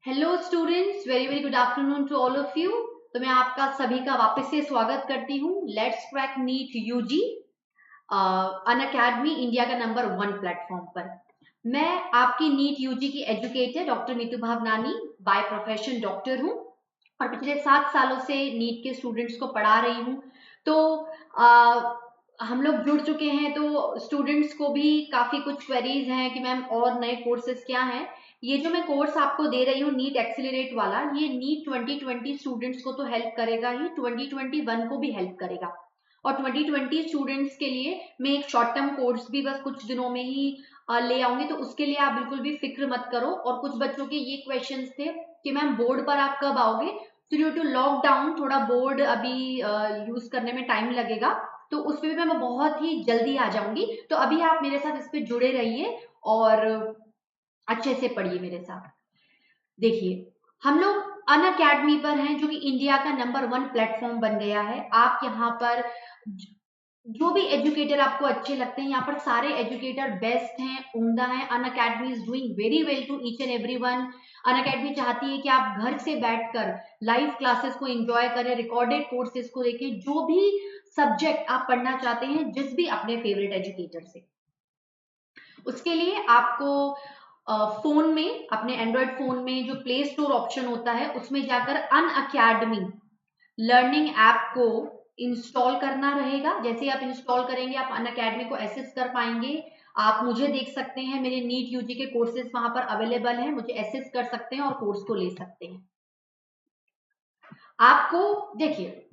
Hello students, very very good afternoon to all of you. तो मैं आपका सभी का वापस से स्वागत करती हूँ let's crack NEET UG Unacademy, India का नंबर 1 प्लेटफॉर्म पर। मैं आपकी नीट यूजी की educator doctor Neetu Bhavnani, by profession doctor हूँ और पिछले 7 सालों से नीट के स्टूडेंट्स को पढ़ा रही हूँ। तो हम लोग जुड़ चुके हैं, तो स्टूडेंट्स को भी काफ़ी कुछ क्वेरीज हैं कि मैम और नए कोर्सेज क्या हैं। ये जो मैं कोर्स आपको दे रही हूँ नीट एक्सीलरेट वाला, ये नीट 2020 स्टूडेंट्स को तो हेल्प करेगा ही, 2021 को भी हेल्प करेगा। और 2020 स्टूडेंट्स के लिए मैं एक शॉर्ट टर्म कोर्स भी बस कुछ दिनों में ही ले आऊंगी, तो उसके लिए आप बिल्कुल भी फिक्र मत करो। और कुछ बच्चों के ये क्वेश्चंस थे कि मैम बोर्ड पर आप कब आओगे, तो ड्यू टू लॉकडाउन थोड़ा बोर्ड अभी यूज करने में टाइम लगेगा, तो उस पर भी मैं बहुत ही जल्दी आ जाऊंगी। तो अभी आप मेरे साथ इस पे जुड़े रहिए और अच्छे से पढ़िए मेरे साथ। देखिए, हम लोग अन अकेडमी पर हैं, जो कि इंडिया का नंबर 1 प्लेटफॉर्म बन गया है। आप यहाँ पर जो भी एजुकेटर आपको अच्छे लगते हैं, यहाँ पर सारे एजुकेटर बेस्ट हैं, उम्दा हैं। Unacademy is doing very well to each and every one. Unacademy चाहती है कि आप घर से बैठकर लाइव क्लासेस को एंजॉय करें, रिकॉर्डेड कोर्सेज को देखें, जो भी सब्जेक्ट आप पढ़ना चाहते हैं, जिस भी अपने फेवरेट एजुकेटर से। उसके लिए आपको फोन में, अपने एंड्रॉयड फोन में जो प्ले स्टोर ऑप्शन होता है, उसमें जाकर अन अकेडमी लर्निंग ऐप को इंस्टॉल करना रहेगा। जैसे ही आप इंस्टॉल करेंगे, आप अन अकेडमी को एक्सेस कर पाएंगे। आप मुझे देख सकते हैं, मेरे नीट यूजी के कोर्सेज वहां पर अवेलेबल हैं, मुझे एक्सेस कर सकते हैं और कोर्स को ले सकते हैं। आपको देखिए,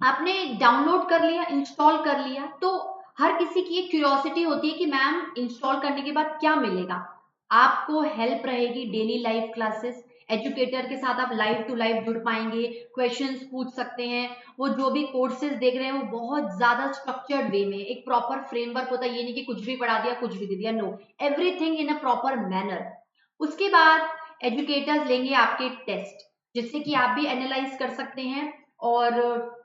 आपने डाउनलोड कर लिया, इंस्टॉल कर लिया, तो हर किसी की एक क्यूरियोसिटी होती है कि मैम इंस्टॉल करने के बाद क्या मिलेगा। आपको हेल्प रहेगी, डेली लाइव क्लासेस, एजुकेटर के साथ आप लाइव टू लाइव जुड़ पाएंगे, क्वेश्चंस पूछ सकते हैं। वो जो भी कोर्सेज देख रहे हैं वो बहुत ज्यादा स्ट्रक्चर्ड वे में, एक प्रॉपर फ्रेमवर्क होता है, ये नहीं कि कुछ भी पढ़ा दिया कुछ भी दे दिया, no, everything in a proper manner. उसके बाद एजुकेटर्स लेंगे आपके टेस्ट, जिससे कि आप भी एनालाइज कर सकते हैं और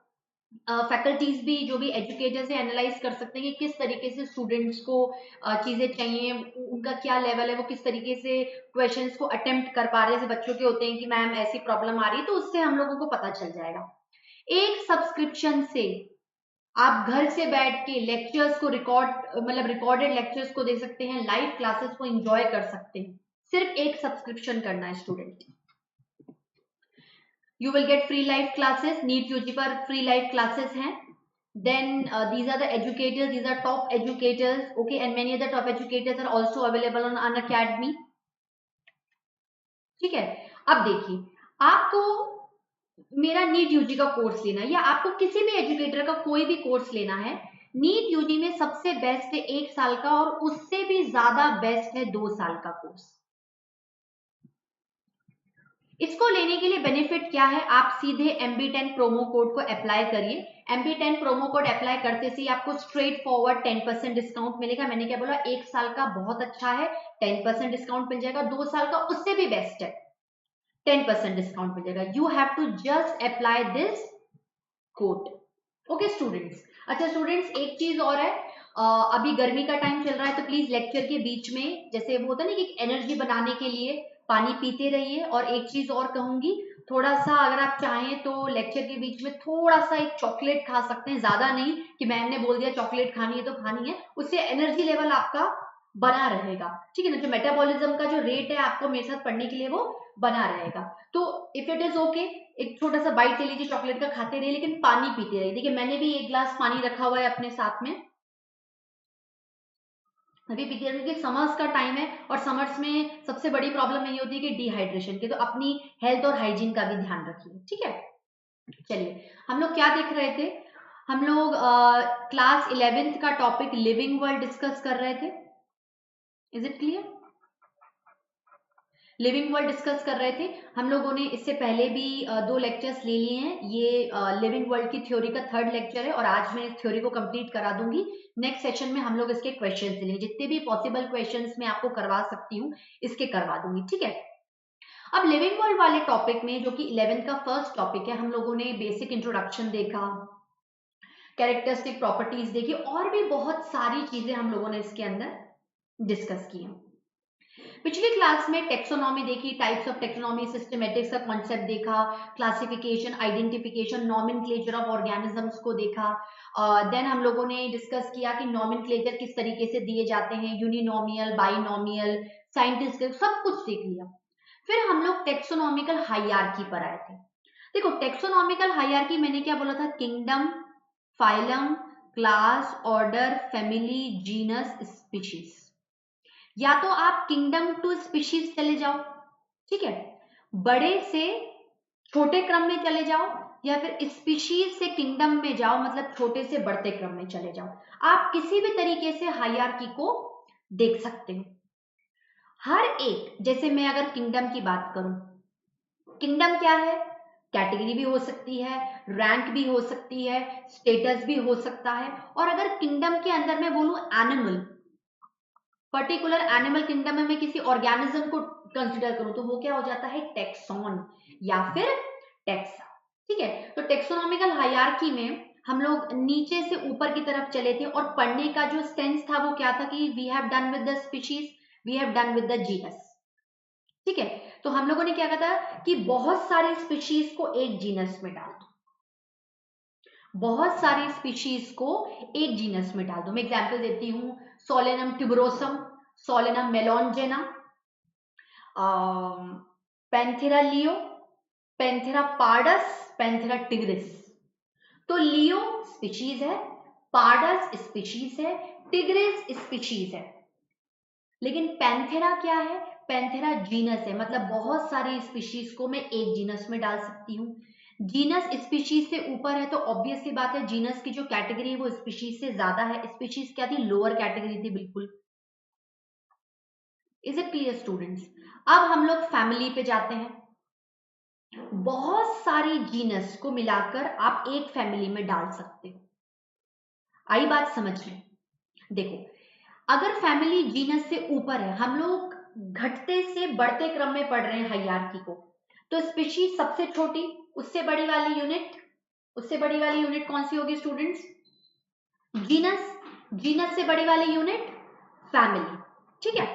फैकल्टीज भी, जो भी एजुकेटर्स है, एनालाइज कर सकते हैं कि किस तरीके से स्टूडेंट्स को चीजें चाहिए, उनका क्या लेवल है, वो किस तरीके से क्वेश्चंस को अटेम्प्ट कर पा रहे हैं। जैसे बच्चों के होते हैं कि मैम ऐसी प्रॉब्लम आ रही है, तो उससे हम लोगों को पता चल जाएगा। एक सब्सक्रिप्शन से आप घर से बैठ के लेक्चर्स को मतलब रिकॉर्डेड लेक्चर्स को दे सकते हैं, लाइव क्लासेस को एंजॉय कर सकते हैं। सिर्फ एक सब्सक्रिप्शन करना है student. You will get free live classes, NEET UG पर free live classes हैं। Then these are the educators, these are top educators, okay, and many other top educators are also available on Unacademy। ठीक है, अब देखिए, आपको मेरा NEET UG का course लेना है या आपको किसी भी एजुकेटर का कोई भी कोर्स लेना है, नीट यूजी में सबसे बेस्ट है 1 साल का, और उससे भी ज्यादा बेस्ट है 2 साल का कोर्स। इसको लेने के लिए बेनिफिट क्या है, आप सीधे MB10 प्रोमो कोड को अप्लाई करिए। MB10 प्रोमो कोड अप्लाई करते से आपको स्ट्रेट फॉरवर्ड 10% डिस्काउंट मिलेगा। मैंने क्या बोला, 1 साल का बहुत अच्छा है, 10% डिस्काउंट मिल जाएगा। 2 साल का उससे भी बेस्ट है, 10% डिस्काउंट मिल जाएगा। You have to just apply this code, okay students. अच्छा स्टूडेंट्स, एक चीज और है, अभी गर्मी का टाइम चल रहा है, तो प्लीज लेक्चर के बीच में, जैसे वो होता है ना कि एनर्जी बनाने के लिए पानी पीते रहिए। और एक चीज और कहूंगी, थोड़ा सा अगर आप चाहें तो लेक्चर के बीच में थोड़ा सा एक चॉकलेट खा सकते हैं, ज्यादा नहीं कि मैम ने बोल दिया चॉकलेट खानी है तो खानी है, उससे एनर्जी लेवल आपका बना रहेगा। ठीक है ना, जो मेटाबॉलिज्म का जो रेट है आपको मेरे साथ पढ़ने के लिए वो बना रहेगा। तो इफ इट इज ओके, एक छोटा सा बाइट ले लीजिए चॉकलेट का, खाते रहिए लेकिन पानी पीते रहिए। देखिए मैंने भी 1 ग्लास पानी रखा हुआ है अपने साथ में, अभी पीते रहिए, क्योंकि समर्स का टाइम है और समर्स में सबसे बड़ी प्रॉब्लम यही होती है कि डिहाइड्रेशन की, तो अपनी हेल्थ और हाइजीन का भी ध्यान रखिए। ठीक है, चलिए हम लोग क्या देख रहे थे, हम लोग क्लास 11th का टॉपिक लिविंग वर्ल्ड डिस्कस कर रहे थे। Is it clear? Living world discuss कर रहे थे। हम लोगों ने इससे पहले भी 2 लेक्चर्स ले लिए हैं। ये लिविंग वर्ल्ड की थ्योरी का 3rd लेक्चर है और आज मैं इस थ्योरी को कंप्लीट करा दूंगी। नेक्स्ट सेशन में हम लोग इसके क्वेश्चंस लेंगे, जितने भी पॉसिबल क्वेश्चंस मैं आपको करवा सकती हूँ इसके करवा दूंगी। ठीक है, अब लिविंग वर्ल्ड वाले टॉपिक में, जो कि 11th का फर्स्ट टॉपिक है, हम लोगों ने बेसिक इंट्रोडक्शन देखा, कैरेक्टरिस्टिक प्रॉपर्टीज देखी, और भी बहुत सारी चीजें हम लोगों ने इसके अंदर डिस्कस की हैं। पिछली क्लास में टेक्सोनॉमी देखी, टाइप्स ऑफ टेक्सोनॉमी, सिस्टमेटिक्स का कॉन्सेप्ट देखा, classification, identification, nomenclature of organisms को देखा। देन हम लोगों ने डिस्कस किया कि नॉमेनक्लेचर किस तरीके से दिए जाते हैं, यूनिनोमियल, बाइनोमियल, साइंटिस्ट, सब कुछ सीख लिया। फिर हम लोग टेक्सोनॉमिकल हायरार्की पर आए थे। देखो टेक्सोनॉमिकल हायरार्की मैंने क्या बोला था, kingdom, phylum, class, order, family, genus, species. या तो आप किंगडम टू स्पीशीज चले जाओ, ठीक है, बड़े से छोटे क्रम में चले जाओ, या फिर स्पीशीज से किंगडम में जाओ, मतलब छोटे से बढ़ते क्रम में चले जाओ। आप किसी भी तरीके से हायरार्की को देख सकते हो। हर एक, जैसे मैं अगर किंगडम की बात करूं, किंगडम क्या है, कैटेगरी भी हो सकती है, रैंक भी हो सकती है, स्टेटस भी हो सकता है। और अगर किंगडम के अंदर मैं बोलूं एनिमल, पर्टिकुलर एनिमल किंगडम में मैं किसी ऑर्गेनिज्म को कंसिडर करूं तो वो क्या हो जाता है, टेक्सॉन या फिर टेक्सा, ठीक है। तो टेक्सोनॉमिकल हायरार्की में हम लोग नीचे से ऊपर की तरफ चले थे और पढ़ने का जो सेंस था वो क्या था कि we have done with the species, we have done with the genus, ठीक है। तो हम लोगों ने क्या कहा था कि बहुत सारी स्पीशीज को एक जीनस में डाल दो, बहुत सारी स्पीशीज को एक जीनस में डाल दो। मैं एग्जांपल देती हूं, Solanum tuberosum, Solanum melongena, Panthera leo, Panthera pardus, Panthera tigris. तो लियो स्पीशीज है, पार्डस स्पीशीज है, टिग्रिस स्पीशीज है, लेकिन पैंथेरा क्या है, पैंथेरा जीनस है, मतलब बहुत सारी स्पीशीज को मैं एक जीनस में डाल सकती हूँ। जीनस स्पीशीज से ऊपर है तो ऑब्वियस सी बात है जीनस की जो कैटेगरी है वो स्पीशीज से ज्यादा है। स्पीशीज क्या थी, लोअर कैटेगरी थी बिल्कुल। Is it clear students? अब हम लोग फैमिली पे जाते हैं। बहुत सारी जीनस को मिलाकर आप एक फैमिली में डाल सकते हो। आई बात समझ में? देखो, अगर फैमिली जीनस से ऊपर है, हम लोग घटते से बढ़ते क्रम में पढ़ रहे हैं हायरार्की को, तो स्पीशीज सबसे छोटी, उससे बड़ी वाली यूनिट, उससे बड़ी वाली यूनिट कौन सी होगी स्टूडेंट्स? जीनस, जीनस से बड़ी वाली यूनिट फैमिली, ठीक है।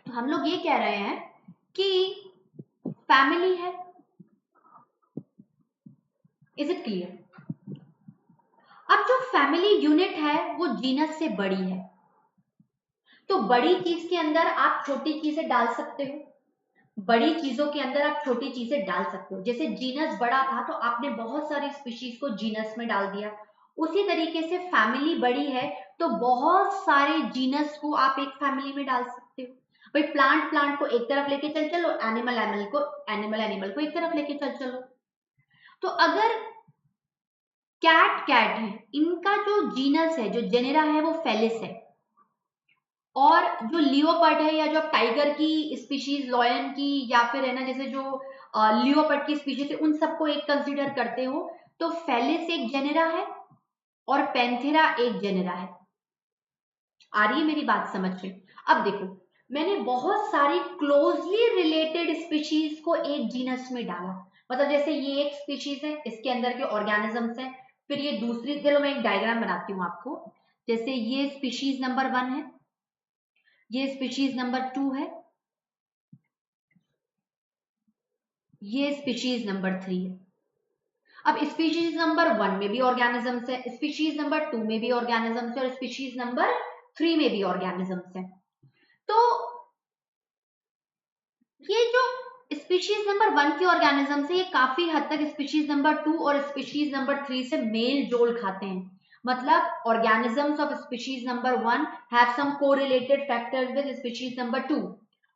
तो हम लोग ये कह रहे हैं कि फैमिली है। Is it clear? अब जो फैमिली यूनिट है वो जीनस से बड़ी है, तो बड़ी चीज के अंदर आप छोटी चीजें डाल सकते हो, बड़ी चीजों के अंदर आप छोटी चीजें डाल सकते हो। जैसे जीनस बड़ा था तो आपने बहुत सारी स्पीशीज को जीनस में डाल दिया, उसी तरीके से फैमिली बड़ी है तो बहुत सारे जीनस को आप एक फैमिली में डाल सकते हो। भाई प्लांट प्लांट को एक तरफ लेके चल चलो, एनिमल एनिमल को, एनिमल एनिमल को एक तरफ लेके चल चलो। तो अगर कैट कैट है, इनका जो जीनस है, जो जेनेरा है वो फेलिस है, और जो लियोपर्ड है या जो टाइगर की स्पीशीज, लॉयन की, या फिर है ना जैसे जो लियोपर्ड की स्पीशीज है, उन सबको एक कंसीडर करते हो तो फेलिस एक जेनेरा है और पैंथेरा एक जेनेरा है। आ रही है मेरी बात समझ में? अब देखो, मैंने बहुत सारी क्लोजली रिलेटेड स्पीशीज को एक जीनस में डाला, मतलब जैसे ये एक स्पीशीज है, इसके अंदर के ऑर्गेनिजम्स हैं, फिर ये दूसरी, चलो मैं एक डायग्राम बनाती हूँ आपको। जैसे ये स्पीशीज नंबर 1 है, ये स्पीशीज नंबर 2 है, ये स्पीशीज नंबर 3 है। अब स्पीशीज नंबर 1 में भी ऑर्गेनिजम्स है, स्पीशीज नंबर 2 में भी ऑर्गेनिजम्स है, और स्पीशीज नंबर 3 में भी ऑर्गेनिजम्स है। तो ये जो स्पीशीज नंबर 1 के ऑर्गेनिजम्स है, ये काफी हद तक स्पीशीज नंबर 2 और स्पीशीज नंबर 3 से मेल जोल खाते हैं। मतलब organisms of species number 1 have some correlated factors with species number 2,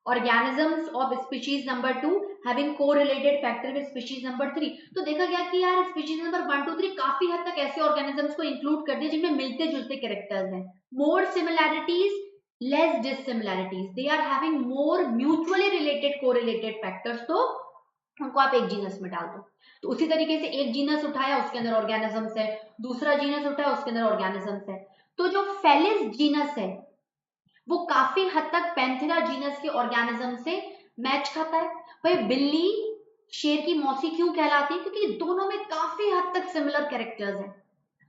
organisms of species number 2 having correlated factor with species number 3। तो देखा गया कि यार species number 1 2 3 काफी हद तक ऐसे organisms को include कर दिया जिनमें मिलते जुलते कैरेक्टर्स हैं, more similarities less dissimilarities, they are having more mutually related correlated factors, तो उनको आप एक जीनस में डाल दो। तो उसी तरीके से एक जीनस उठाया, उसके अंदर ऑर्गेनिजम्स है, दूसरा जीनस उठाया, उसके अंदर ऑर्गेनिजम्स है। तो जो फेलिस जीनस है वो काफी हद तक पैंथेरा जीनस के ऑर्गेनिज्म से मैच खाता है। भाई बिल्ली शेर की मौसी क्यों कहलाती है? क्योंकि दोनों में काफी हद तक सिमिलर कैरेक्टर्स हैं।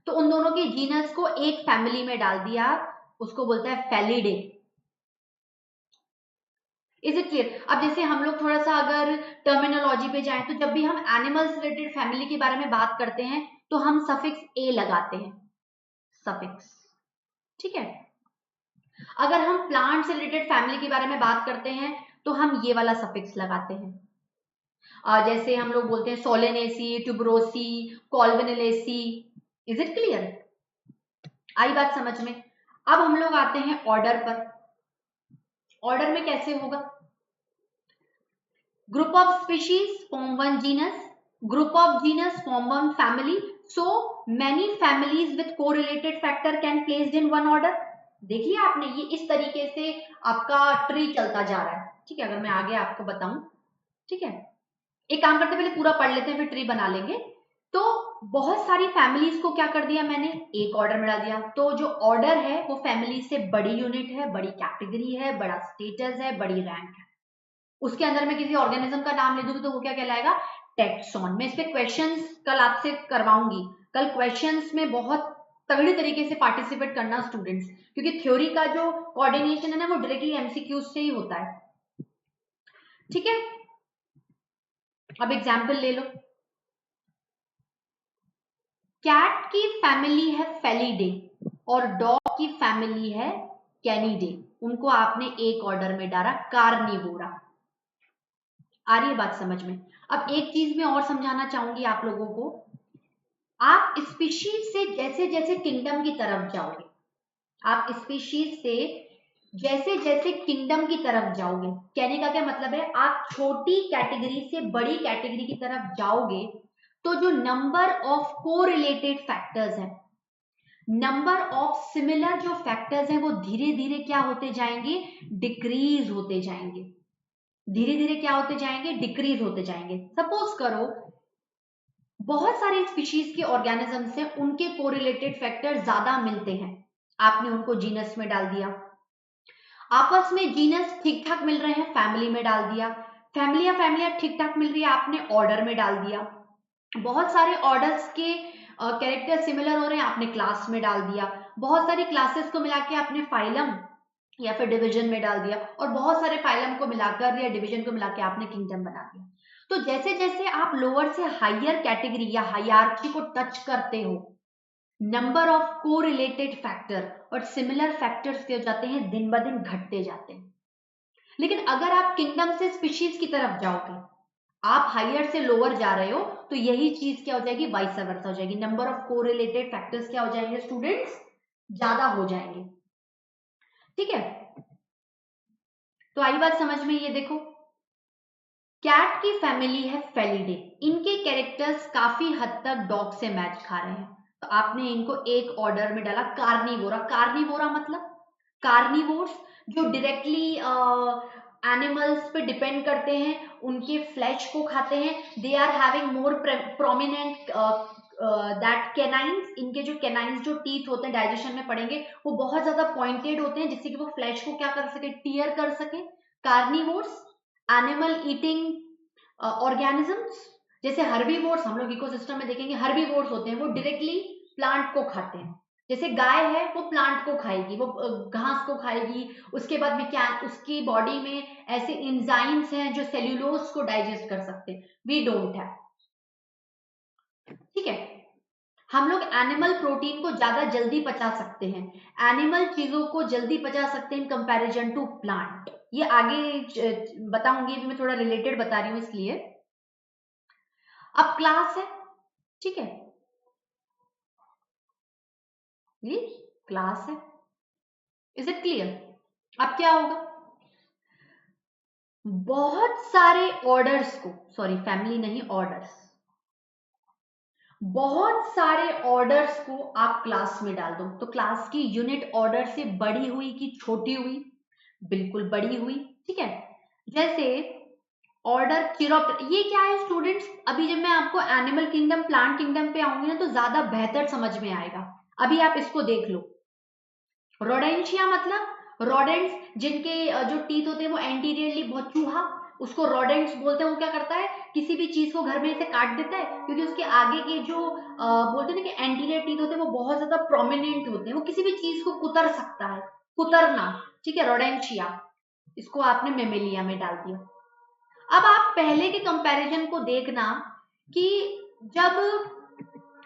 तो उन दोनों के जीनस को एक फैमिली में डाल दिया, उसको बोलते हैं फेलिडे। Is it clear? अब जैसे हम लोग थोड़ा सा अगर टर्मिनोलॉजी पे जाएं तो जब भी हम एनिमल्स रिलेटेड फैमिली के बारे में बात करते हैं तो हम सफिक्स ए लगाते हैं, सफिक्स, ठीक है। अगर हम प्लांट से रिलेटेड फैमिली के बारे में बात करते हैं तो हम ये वाला सफिक्स लगाते हैं। जैसे हम लोग बोलते हैं Solanaceae, tuberosae, Convolvulaceae. Is it clear? आई बात समझ में? अब हम लोग आते हैं ऑर्डर पर। ऑर्डर में कैसे होगा? Group of species form one genus, group of genus form one family, so many families with correlated factor can placed in one order. देख लिया आपने, ये इस तरीके से आपका ट्री चलता जा रहा है, ठीक है। अगर मैं आगे आपको बताऊं, ठीक है, एक काम करते पहले पूरा पढ़ लेते हैं फिर ट्री बना लेंगे। तो बहुत सारी फैमिलीज को क्या कर दिया मैंने, एक ऑर्डर में डाल दिया। तो जो ऑर्डर है वो फैमिली से बड़ी यूनिट है, बड़ी कैटेगरी है, बड़ा स्टेटस है, बड़ी रैंक है। उसके अंदर में किसी ऑर्गेनिज्म का नाम ले दूंगी तो वो क्या कहलाएगा, टेक्सॉन। मैं इस पे क्वेश्चंस कल आपसे करवाऊंगी। कल क्वेश्चंस में बहुत तगड़ी तरीके से पार्टिसिपेट करना स्टूडेंट्स, क्योंकि थ्योरी का जो कोऑर्डिनेशन है ना वो डायरेक्टली एमसीक्यूज से ही होता है, ठीक है। अब एग्जाम्पल ले लो, कैट की फैमिली है फेलिडे और डॉग की फैमिली है कैनिडे। उनको आपने एक ऑर्डर में डाला, कार्निवोरा। आ रही है बात समझ में? अब एक चीज मैं और समझाना चाहूंगी आप लोगों को। आप स्पीशीज से जैसे जैसे किंगडम की तरफ जाओगे, आप स्पीशीज से जैसे जैसे किंगडम की तरफ जाओगे, कहने का क्या मतलब है, आप छोटी कैटेगरी से बड़ी कैटेगरी की तरफ जाओगे तो जो नंबर ऑफ कोरिलेटेड फैक्टर्स हैं, नंबर ऑफ सिमिलर जो फैक्टर्स हैं वो धीरे धीरे क्या होते जाएंगे, डिक्रीज होते जाएंगे। धीरे धीरे क्या होते जाएंगे, डिक्रीज होते जाएंगे। सपोज करो बहुत सारे स्पीशीज के ऑर्गेनिजम्स हैं, उनके कोरिलेटेड फैक्टर ज्यादा मिलते हैं, आपने उनको जीनस में डाल दिया। आपस में जीनस ठीक ठाक मिल रहे हैं, फैमिली में डाल दिया। फैमिलियां ठीक ठाक मिल रही है, आपने ऑर्डर में डाल दिया। बहुत सारे ऑर्डर्स के कैरेक्टर सिमिलर हो रहे हैं, आपने क्लास में डाल दिया। बहुत सारी क्लासेस को मिला के आपने फाइलम या फिर डिवीजन में डाल दिया, और बहुत सारे फाइलम को मिलाकर या डिवीजन को मिलाकर आपने किंगडम बना दिया। तो जैसे जैसे आप लोअर से हायर कैटेगरी या हायरार्की को टच करते हो, नंबर ऑफ कोरिलेटेड फैक्टर और सिमिलर फैक्टर्स क्या हो जाते हैं, दिन ब दिन घटते जाते हैं। लेकिन अगर आप किंगडम से स्पीशीज की तरफ जाओगे, आप हायर से लोअर जा रहे हो, तो यही चीज क्या हो जाएगी, वाइस वर्सा हो जाएगी। नंबर ऑफ कोरिलेटेड फैक्टर्स क्या हो जाएंगे स्टूडेंट्स, ज्यादा हो जाएंगे, ठीक है। तो आई बात समझ में? ये देखो, कैट की फैमिली है फेलिडे, इनके कैरेक्टर्स काफी हद तक डॉग से मैच खा रहे हैं, तो आपने इनको एक ऑर्डर में डाला, कार्निवोरा। कार्निवोरा मतलब कार्निवोर्स जो डायरेक्टली एनिमल्स पे डिपेंड करते हैं, उनके फ्लैश को खाते हैं। They are having more prominent that canines, इनके जो कैनाइंस जो टीथ होते हैं, डाइजेशन में पड़ेंगे, वो बहुत ज्यादा पॉइंटेड होते हैं, जिससे कि वो फ्लैश को क्या कर सके, टीयर कर सके। कार्निवोर्स एनिमल ईटिंग ऑर्गेनिजम्स, जैसे हर्बीवोर्स हम लोग इकोसिस्टम में देखेंगे, हर्बीवोर्स होते हैं, वो डायरेक्टली प्लांट को खाते हैं। जैसे गाय है वो प्लांट को खाएगी, वो घास को खाएगी। उसके बाद में क्या, उसकी बॉडी में ऐसे एंजाइम्स हैं जो सेल्यूलोज को डाइजेस्ट कर सकते हैं, वी डोंट हैव, ठीक है। हम लोग एनिमल प्रोटीन को ज्यादा जल्दी पचा सकते हैं, एनिमल चीजों को जल्दी पचा सकते हैं इन कंपैरिजन टू प्लांट। ये आगे बताऊंगी, मैं थोड़ा रिलेटेड बता रही हूं इसलिए। अब क्लास है, ठीक है, ये क्लास है, इज इट क्लियर? अब क्या होगा, बहुत सारे ऑर्डर्स को, सॉरी फैमिली नहीं ऑर्डर्स, बहुत सारे ऑर्डर्स को आप क्लास में डाल दो, तो क्लास की यूनिट ऑर्डर से बड़ी हुई कि छोटी हुई, बिल्कुल बड़ी हुई, ठीक है। जैसे ऑर्डर चिरोप्टेरा, ये क्या है स्टूडेंट्स, अभी जब मैं आपको एनिमल किंगडम प्लांट किंगडम पे आऊंगी ना तो ज्यादा बेहतर समझ में आएगा। अभी आप इसको देख लो, रोडेंशिया मतलब रोडेंट्स जिनके जो टीथ होते हैं वो एंटीरियरली, बहुत चूहा, उसको रोडेंट्स बोलते हैं। वो क्या करता है, किसी भी चीज को घर में ऐसे काट देता है, क्योंकि उसके आगे के जो बोलते हैं ना कि एंटीरियर टीथ होते हैं वो बहुत ज्यादा प्रोमिनेंट होते हैं, वो किसी भी चीज को कुतर सकता है, कुतरना, ठीक है, रोडेंशिया। इसको आपने मेमेलिया में डाल दिया। अब आप पहले के कंपैरिजन को देखना कि जब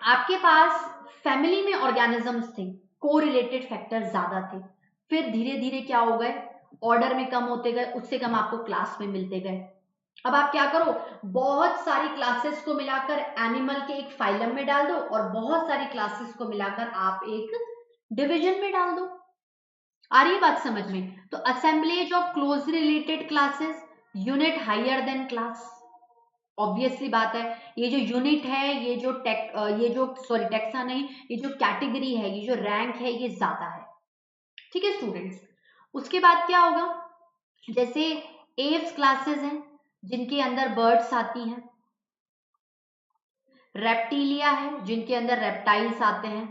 आपके पास फैमिली में ऑर्गेनिजम्स थे, कोरिलेटेड फैक्टर ज्यादा थे, फिर धीरे धीरे क्या हो गए, ऑर्डर में कम होते गए, उससे कम आपको क्लास में मिलते गए। अब आप क्या करो, बहुत सारी क्लासेस को मिलाकर एनिमल के एक फाइलम में डाल दो और बहुत सारी क्लासेस को मिलाकर आप एक डिवीजन में डाल दो। आ रही है बात समझ में? तो assemblage of close related classes, unit higher than class. Obviously बात है, ये जो यूनिट है, ये जो सॉरी टेक्सा नहीं, ये जो कैटेगरी है, ये जो रैंक है, ये ज्यादा है। ठीक है स्टूडेंट्स, उसके बाद क्या होगा, जैसे एव्स क्लासेस हैं जिनके अंदर बर्ड्स आती हैं, रेप्टिलिया है जिनके अंदर रेप्टाइल्स आते हैं,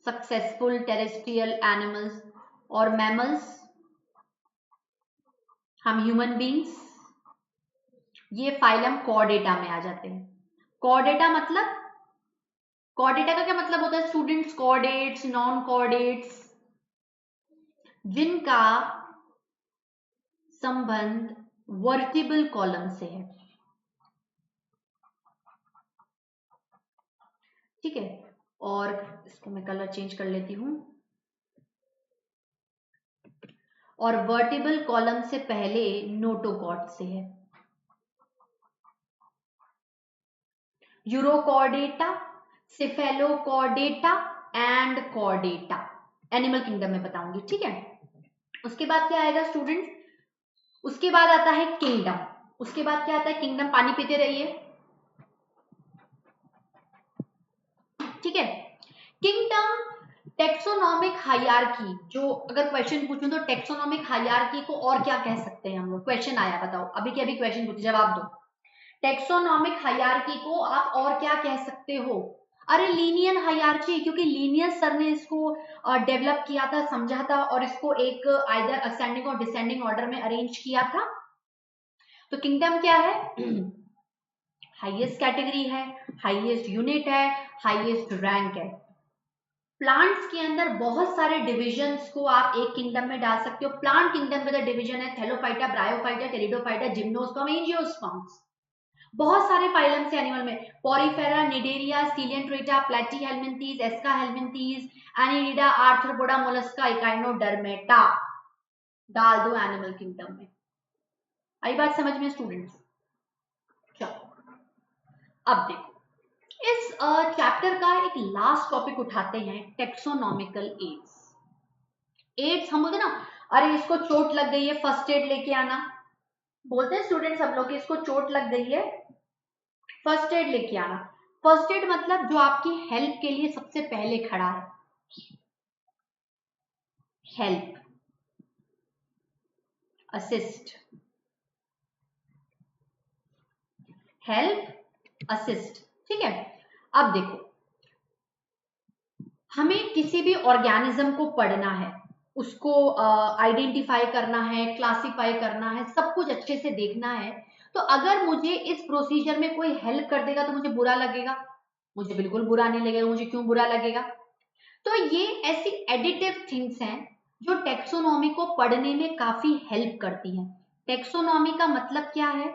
सक्सेसफुल टेरेस्ट्रियल एनिमल्स, और मैमल्स, हम ह्यूमन बींग्स, ये फाइलम कॉर्डेटा में आ जाते हैं। कॉर्डेटा मतलब, कॉर्डेटा का क्या मतलब होता है स्टूडेंट्स? कॉर्डेट्स, नॉन कॉर्डेट्स, जिनका संबंध वर्टिबल कॉलम से है। ठीक है, और इसको मैं कलर चेंज कर लेती हूं, और वर्टिबल कॉलम से पहले नोटोकॉर्ड से है। Urochordata, cephalochordata and Chordata, animal kingdom में बताऊंगी। ठीक है, उसके बाद क्या आएगा स्टूडेंट? उसके बाद आता है किंगडम। उसके बाद क्या आता है? किंगडम, पानी पीते रहिए। ठीक है, किंगडम टेक्सोनॉमिक हायरार्की, जो अगर क्वेश्चन पूछूं तो टेक्सोनॉमिक हायरार्की को और क्या कह सकते हैं हम लोग? क्वेश्चन आया, बताओ, अभी के अभी क्वेश्चन पूछे, जवाब दो। टेक्सोनॉमिक हायरार्की को आप और क्या कह सकते हो? अरे लीनियर हायरार्की, क्योंकि लीनियर सर ने इसको डेवलप किया था, समझा था, और इसको एक आइदर असेंडिंग और डिसेंडिंग ऑर्डर में अरेंज किया था। तो किंगडम क्या है? हाईएस्ट कैटेगरी है, हाईएस्ट यूनिट है, हाईएस्ट रैंक है। प्लांट्स के अंदर बहुत सारे डिविजन्स को आप एक किंगडम में डाल सकते हो। प्लांट किंगडम में डिवीजन है Thallophyta, Bryophyta, Pteridophyta, gymnosperm, angiosperms. बहुत सारे फाइलम से एनिमल में, पोरिफेरा, निडेरिया, स्टीलियनट्रेटा, Platyhelminthes, Aschelminthes, Annelida, Arthropoda, Mollusca, Echinodermata डाल दो एनिमल किंगडम में। आई बात समझ में स्टूडेंट्स? चलो अब देखो, इस चैप्टर का एक लास्ट टॉपिक उठाते हैं, टेक्सोनॉमिकल एड्स। एड्स हम बोलते ना, अरे इसको चोट लग गई है, फर्स्ट एड लेके आना। बोलते हैं स्टूडेंट सब लोग कि इसको चोट लग गई है, फर्स्ट एड लेके आना। फर्स्ट एड मतलब जो आपकी हेल्प के लिए सबसे पहले खड़ा है। Help, assist, help, assist. ठीक है, अब देखो, हमें किसी भी ऑर्गेनिज्म को पढ़ना है, उसको आइडेंटिफाई करना है, क्लासिफाई करना है, सब कुछ अच्छे से देखना है। तो अगर मुझे इस प्रोसीजर में कोई हेल्प कर देगा तो मुझे बुरा लगेगा? मुझे बिल्कुल बुरा नहीं लगेगा। मुझे क्यों बुरा लगेगा? तो ये ऐसी एडिटिव थिंग्स हैं जो टेक्सोनॉमी को पढ़ने में काफी हेल्प करती हैं। टेक्सोनॉमी का मतलब क्या है?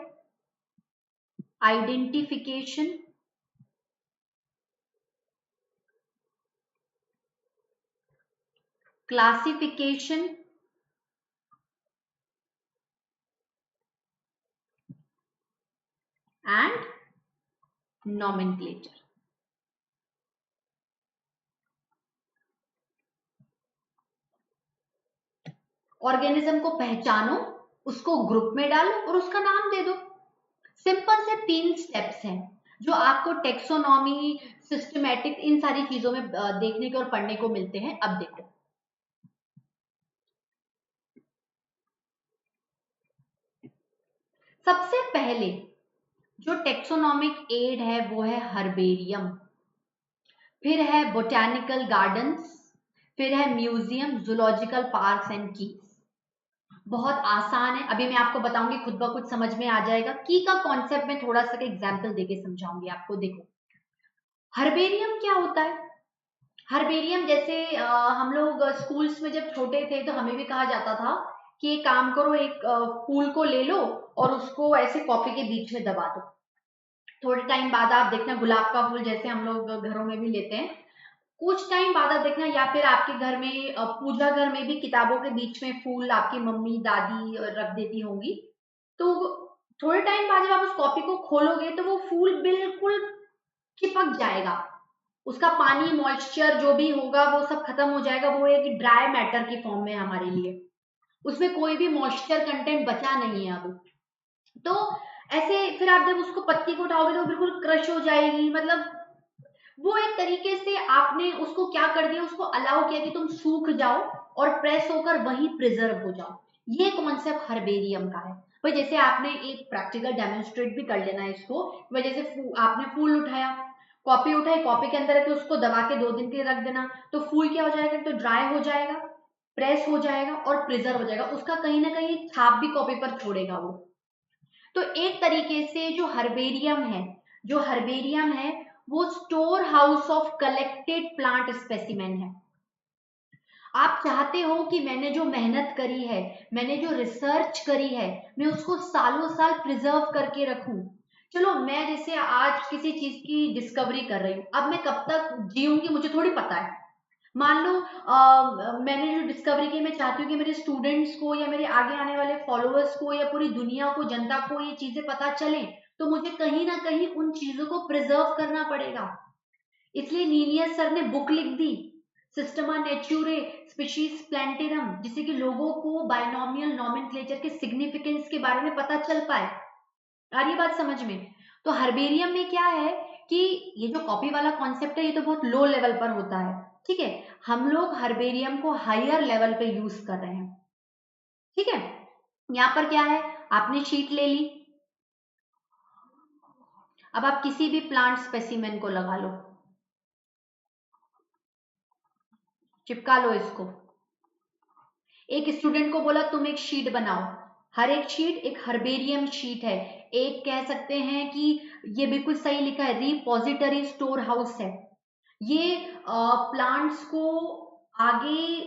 Identification, classification and nomenclature. Organism को पहचानो, उसको ग्रुप में डालो और उसका नाम दे दो। सिंपल से 3 स्टेप्स हैं जो आपको टेक्सोनॉमी, सिस्टमैटिक, इन सारी चीजों में देखने के और पढ़ने को मिलते हैं। अब देखो, सबसे पहले जो टेक्सोनॉमिक एड है वो है हर्बेरियम, फिर है बोटैनिकल गार्डन्स, फिर है museum, zoological parks and keys. बहुत आसान है, अभी मैं आपको बताऊंगी, खुद ब खुद समझ में आ जाएगा। की का कॉन्सेप्ट में थोड़ा सा एग्जाम्पल देके समझाऊंगी आपको। देखो, हर्बेरियम क्या होता है? हर्बेरियम जैसे हम लोग स्कूल्स में जब छोटे थे तो हमें भी कहा जाता था कि एक काम करो, एक फूल को ले लो और उसको ऐसे कॉपी के बीच में दबा दो। थोड़े टाइम बाद आप देखना गुलाब का फूल जैसे हम लोग घरों में भी लेते हैं, कुछ टाइम बाद आप देखना, या फिर आपके घर में पूजा घर में भी किताबों के बीच में फूल आपकी मम्मी दादी रख देती होंगी, तो थोड़े टाइम बाद जब आप उस कॉपी को खोलोगे तो वो फूल बिल्कुल चिपक जाएगा, उसका पानी मॉइस्चर जो भी होगा वो सब खत्म हो जाएगा, वो एक ड्राई मैटर की फॉर्म में हमारे लिए, उसमें कोई भी मॉइस्चर कंटेंट बचा नहीं है अब। तो ऐसे फिर आप जब उसको पत्ती को उठाओगे तो बिल्कुल क्रश हो जाएगी, मतलब वो एक तरीके से आपने उसको क्या कर दिया, उसको अलाउ किया कि तुम सूख जाओ और प्रेस होकर वहीं प्रिजर्व हो जाओ। ये कॉन्सेप्ट हर्बेरियम का है भाई। जैसे आपने एक प्रैक्टिकल डेमोन्स्ट्रेट भी कर लेना है इसको, भाई जैसे आपने फूल उठाया, कॉपी उठाई, कॉपी के अंदर रख के उसको दबा के 2 दिन के लिए रख देना, तो फूल क्या हो जाएगा, तो ड्राई हो जाएगा, प्रेस हो जाएगा और प्रिजर्व हो जाएगा, उसका कहीं ना कहीं छाप भी कॉपी पर छोड़ेगा वो। तो एक तरीके से जो हर्बेरियम है वो store house of collected plant specimen है। आप चाहते हो कि मैंने जो मेहनत करी है, मैंने जो रिसर्च करी है, मैं उसको सालों साल प्रिजर्व करके रखूं। चलो मैं जैसे आज किसी चीज की डिस्कवरी कर रही हूँ, अब मैं कब तक जीऊंगी मुझे थोड़ी पता है। मान लो मैंने जो डिस्कवरी की, मैं चाहती हूँ कि मेरे स्टूडेंट्स को या मेरे आगे आने वाले फॉलोअर्स को या पूरी दुनिया को, जनता को ये चीजें पता चलें, तो मुझे कहीं ना कहीं उन चीजों को प्रिजर्व करना पड़ेगा। इसलिए नीलियस सर ने बुक लिख दी, सिस्टमा नेचुरे स्पीशीज प्लांटेरम, जिससे कि लोगों को बाइनोमियल नोमेनक्लेचर के सिग्निफिकेंस के बारे में पता चल पाए। आ रही बात समझ में? तो हर्बेरियम में क्या है कि ये जो कॉपी वाला कॉन्सेप्ट है ये तो बहुत लो लेवल पर होता है, ठीक है, हम लोग हर्बेरियम को हायर लेवल पे यूज कर रहे हैं, ठीक है। यहां पर क्या है, आपने शीट ले ली, अब आप किसी भी प्लांट स्पेसिमेन को लगा लो, चिपका लो इसको। एक स्टूडेंट को बोला तुम एक शीट बनाओ, हर एक शीट एक हर्बेरियम शीट है, एक कह सकते हैं कि ये बिल्कुल सही लिखा है, रिपोजिटरी स्टोर हाउस है। ये प्लांट्स को आगे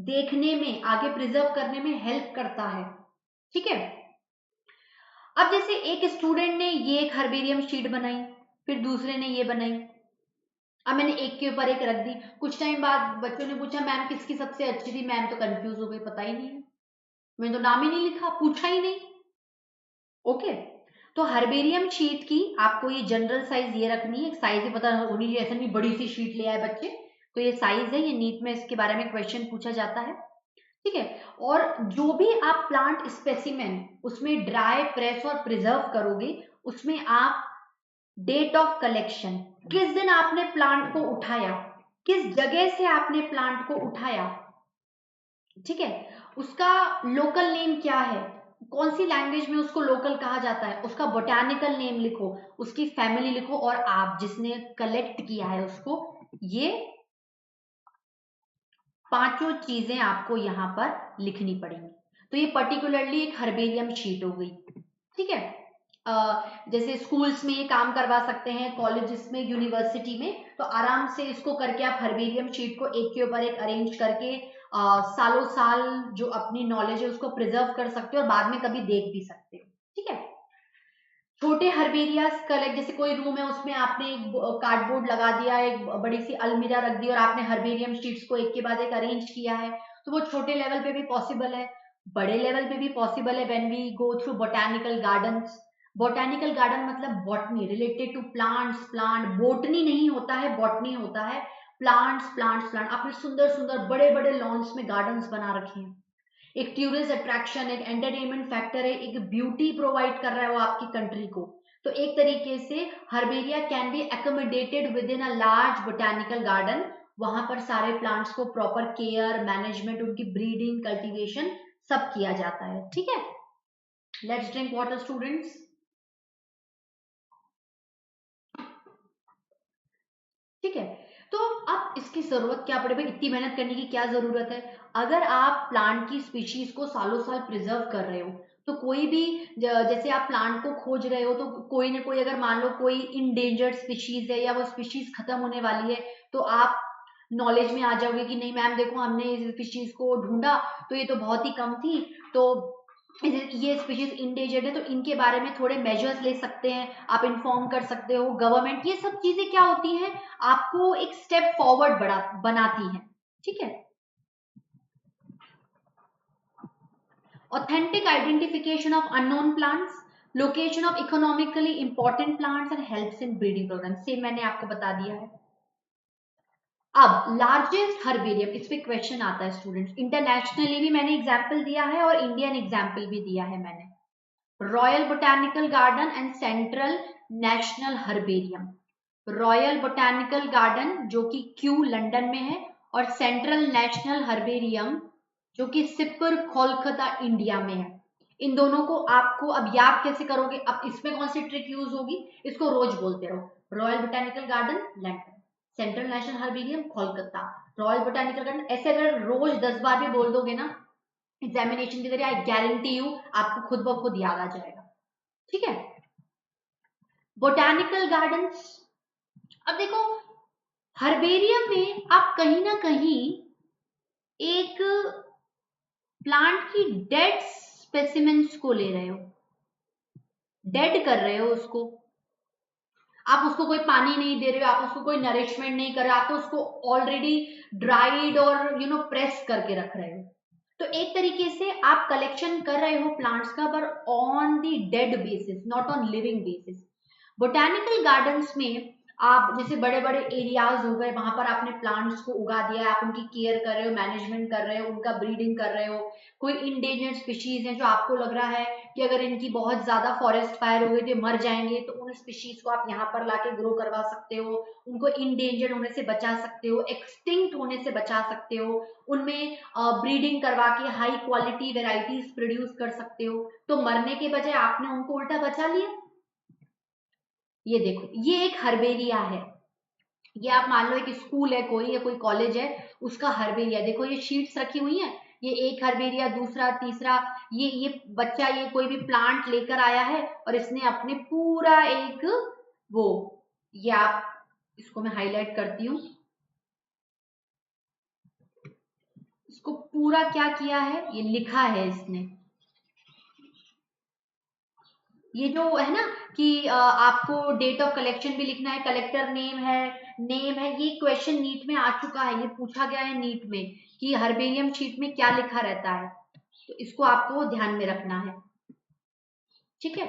देखने में, आगे प्रिजर्व करने में हेल्प करता है, ठीक है। अब जैसे एक स्टूडेंट ने ये एक हर्बेरियम शीट बनाई, फिर दूसरे ने ये बनाई, अब मैंने एक के ऊपर एक रख दी, कुछ टाइम बाद बच्चों ने पूछा मैम किसकी सबसे अच्छी थी, मैम तो कंफ्यूज हो गई, पता ही नहीं है, मैंने तो नाम ही नहीं लिखा, पूछा ही नहीं। ओके, तो हर्बेरियम शीट की आपको ये जनरल साइज ये रखनी है, एक साइज ही पता होनी चाहिए, ऐसा नहीं बड़ी सी शीट ले आए बच्चे, तो ये साइज है, ये नीट में इसके बारे में क्वेश्चन पूछा जाता है, ठीक है। और जो भी आप प्लांट स्पेसिमेन उसमें ड्राई, प्रेस और प्रिजर्व करोगे, उसमें आप डेट ऑफ कलेक्शन, किस दिन आपने प्लांट को उठाया, किस जगह से आपने प्लांट को उठाया, ठीक है, उसका लोकल नेम क्या है, कौन सी लैंग्वेज में उसको लोकल कहा जाता है, उसका बोटानिकल नेम लिखो, उसकी फैमिली लिखो, और आप जिसने कलेक्ट किया है उसको, ये पांचों चीजें आपको यहां पर लिखनी पड़ेंगी। तो ये पर्टिकुलरली एक हर्बेरियम शीट हो गई, ठीक है। जैसे स्कूल्स में ये काम करवा सकते हैं, कॉलेजेस में, यूनिवर्सिटी में, तो आराम से इसको करके आप हर्बेरियम शीट को एक के ऊपर एक अरेंज करके सालों साल जो अपनी नॉलेज है उसको प्रिजर्व कर सकते हो और बाद में कभी देख भी सकते हो, ठीक है। छोटे हर्बेरियास कलेक्ट, जैसे कोई रूम है उसमें आपने एक कार्डबोर्ड लगा दिया, एक बड़ी सी अलमीरा रख दी और आपने हर्बेरियम शीट्स को एक के बाद एक अरेंज किया है, तो वो छोटे लेवल पे भी पॉसिबल है, बड़े लेवल पे भी पॉसिबल है। When we go through botanical gardens, botanical garden मतलब botany related to plants, plant, botany नहीं होता है, बॉटनी होता है, प्लांट्स प्लांट्स प्लांट, आपने सुंदर सुंदर बड़े बड़े लॉन्स में गार्डन्स बना रखे हैं, एक टूरिस्ट अट्रैक्शन, एक एंटरटेनमेंट फैक्टर है, एक ब्यूटी प्रोवाइड कर रहा है वो आपकी कंट्री को। तो एक तरीके से herbaria can be accommodated with in a large botanical garden, वहां पर सारे प्लांट्स को प्रॉपर केयर, मैनेजमेंट, उनकी ब्रीडिंग, कल्टीवेशन सब किया जाता है, ठीक है। लेट्स ड्रिंक वाटर स्टूडेंट्स, ठीक है। तो अब इसकी जरूरत क्या पड़े भाई, इतनी मेहनत करने की क्या जरूरत है, अगर आप प्लांट की स्पीशीज को सालों साल प्रिजर्व कर रहे हो, तो कोई भी जैसे आप प्लांट को खोज रहे हो, तो कोई ना कोई, अगर मान लो कोई इंडेंजर्ड स्पीशीज है या वो स्पीशीज खत्म होने वाली है, तो आप नॉलेज में आ जाओगे कि नहीं मैम देखो हमने इस स्पीशीज को ढूंढा तो ये तो बहुत ही कम थी, तो ये स्पीशीज इंडेंजर्ड है, तो इनके बारे में थोड़े मेजर्स ले सकते हैं, आप इन्फॉर्म कर सकते हो गवर्नमेंट। ये सब चीजें क्या होती हैं, आपको एक स्टेप फॉरवर्ड बनाती हैं। ठीक है। Authentic identification of unknown plants, location of economically important plants and helps in breeding program, same मैंने आपको बता दिया है। अब लार्जेस्ट हर्बेरियम, इस पे क्वेश्चन आता है स्टूडेंट्स, इंटरनेशनली भी मैंने एग्जाम्पल दिया है और इंडियन एग्जाम्पल भी दिया है मैंने। Royal botanical garden and central national herbarium. Royal botanical garden जो कि क्यू लंदन में है, और सेंट्रल नेशनल हर्बेरियम जो कि सिपर कोलकाता इंडिया में है। इन दोनों को आपको अब याद कैसे करोगे, अब इसमें कौन सी ट्रिक यूज होगी, इसको रोज बोलते रहो, royal botanical garden London, central national herbarium Kolkata, royal botanical garden, ऐसे अगर रोज 10 बार भी बोल दोगे ना एग्जामिनेशन की तरह, आई गारंटी यू आपको खुद ब खुद याद आ जाएगा। ठीक है। बोटानिकल गार्डन्स, अब देखो हर्बेरियम में आप कहीं ना कहीं एक प्लांट की डेड स्पेसिमेंट्स को ले रहे हो, डेड कर रहे हो उसको, आप उसको कोई पानी नहीं दे रहे हो, आप उसको कोई नरिशमेंट नहीं कर रहे हो, आप तो उसको ऑलरेडी ड्राइड और प्रेस करके रख रहे हो। तो एक तरीके से आप कलेक्शन कर रहे हो प्लांट्स का, पर on the dead basis, not on living basis. Botanical gardens में आप जैसे बड़े बड़े एरियाज हो गए, वहां पर आपने प्लांट्स को उगा दिया है, आप उनकी केयर कर रहे हो, मैनेजमेंट कर रहे हो, उनका ब्रीडिंग कर रहे हो। कोई इंडेंजर्ड स्पीशीज है जो आपको लग रहा है कि अगर इनकी बहुत ज्यादा फॉरेस्ट फायर हो गई तो मर जाएंगे, तो उन स्पीशीज को आप यहाँ पर लाके ग्रो करवा सकते हो, उनको इंडेंजर्ड होने से बचा सकते हो, एक्सटिंक्ट होने से बचा सकते हो, उनमें ब्रीडिंग करवा के हाई क्वालिटी वेराइटीज प्रोड्यूस कर सकते हो, तो मरने के बजाय आपने उनको उल्टा बचा लिया। ये देखो ये एक हर्बेरिया है, ये आप मान लो एक स्कूल है कोई, या कोई कॉलेज है, उसका हर्बेरिया, देखो ये शीट्स रखी हुई हैं, ये एक हर्बेरिया, दूसरा, तीसरा, ये बच्चा ये कोई भी प्लांट लेकर आया है और इसने अपने पूरा एक वो, ये आप, इसको मैं हाईलाइट करती हूँ, इसको पूरा क्या किया है, ये लिखा है इसने, ये जो है ना कि आपको डेट ऑफ कलेक्शन भी लिखना है, कलेक्टर नेम है, ये क्वेश्चन नीट में आ चुका है, ये पूछा गया है नीट में कि हर्बेरियम शीट में क्या लिखा रहता है, तो इसको आपको ध्यान में रखना है। ठीक है।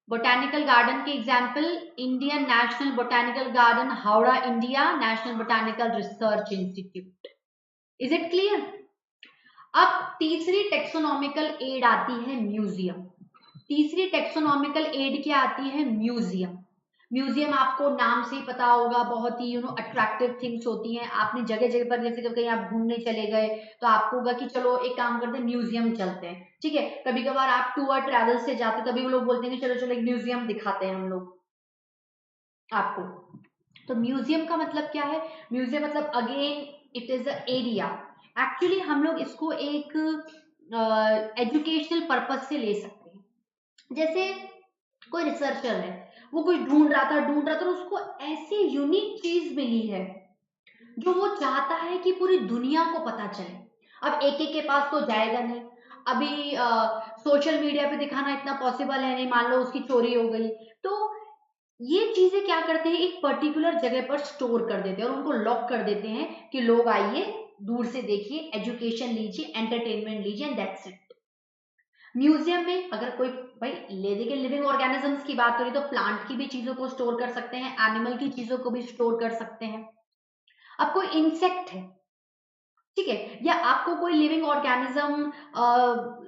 बोटानिकल गार्डन के example, Indian national botanical garden Howrah India, national botanical research institute. Is it clear. अब तीसरी टेक्सोनॉमिकल एड आती है म्यूजियम। तीसरी टेक्सोनॉमिकल एड क्या आती है, म्यूजियम। म्यूजियम आपको नाम से ही पता होगा, बहुत ही अट्रैक्टिव थिंग्स होती हैं, आपने जगह जगह पर जैसे कहीं आप घूमने चले गए तो आपको होगा कि चलो एक काम करते हैं म्यूजियम चलते हैं। ठीक है। कभी कभार आप टूर ट्रैवल से जाते हैं, तभी वो लोग बोलते हैं कि चलो चलो एक म्यूजियम दिखाते हैं हम लोग आपको। तो म्यूजियम का मतलब क्या है, म्यूजियम मतलब again it is a area, actually हम लोग इसको एक एजुकेशनल पर्पज से ले सकते हैं। जैसे कोई रिसर्चर है, वो कुछ ढूंढ रहा था तो उसको ऐसी यूनिक चीज मिली है जो वो चाहता है कि पूरी दुनिया को पता चले। अब एक एक के पास तो जाएगा नहीं, अभी सोशल मीडिया पे दिखाना इतना पॉसिबल है नहीं, मान लो उसकी चोरी हो गई, तो ये चीजें क्या करते हैं, एक पर्टिकुलर जगह पर स्टोर कर देते हैं और उनको लॉक कर देते हैं कि लोग आइए, दूर से देखिए, एजुकेशन लीजिए, एंटरटेनमेंट लीजिए, एंड दैट्स इट। म्यूजियम में अगर कोई भाई ले देखिए, लिविंग ऑर्गेनिजम्स की बात करें तो प्लांट की भी चीजों को स्टोर कर सकते हैं, एनिमल की चीजों को भी स्टोर कर सकते हैं। अब कोई इंसेक्ट है, ठीक है, या आपको कोई लिविंग ऑर्गेनिज्म,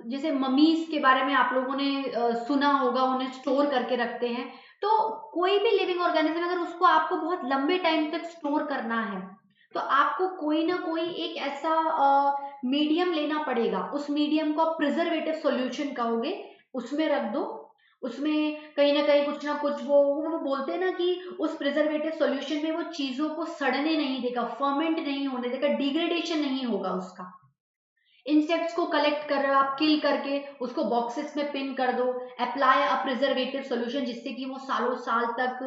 जैसे ममीज के बारे में आप लोगों ने सुना होगा, उन्हें स्टोर करके रखते हैं, तो कोई भी लिविंग ऑर्गेनिज्म अगर उसको आपको बहुत लंबे टाइम तक स्टोर करना है तो आपको कोई ना कोई एक ऐसा मीडियम लेना पड़ेगा, उस मीडियम को आप प्रिजर्वेटिव सॉल्यूशन कहोगे, उसमें रख दो, उसमें कहीं ना कहीं कुछ ना कुछ वो बोलते हैं ना कि उस प्रिजर्वेटिव सॉल्यूशन में वो चीजों को सड़ने नहीं देगा, फर्मेंट नहीं होने देगा, डिग्रेडेशन नहीं होगा उसका। इंसेक्ट्स को कलेक्ट कर रहे हो आप, किल करके उसको बॉक्सेस में पिन कर दो, अप्लाई अ प्रिजर्वेटिव सोल्यूशन जिससे कि वो सालों साल तक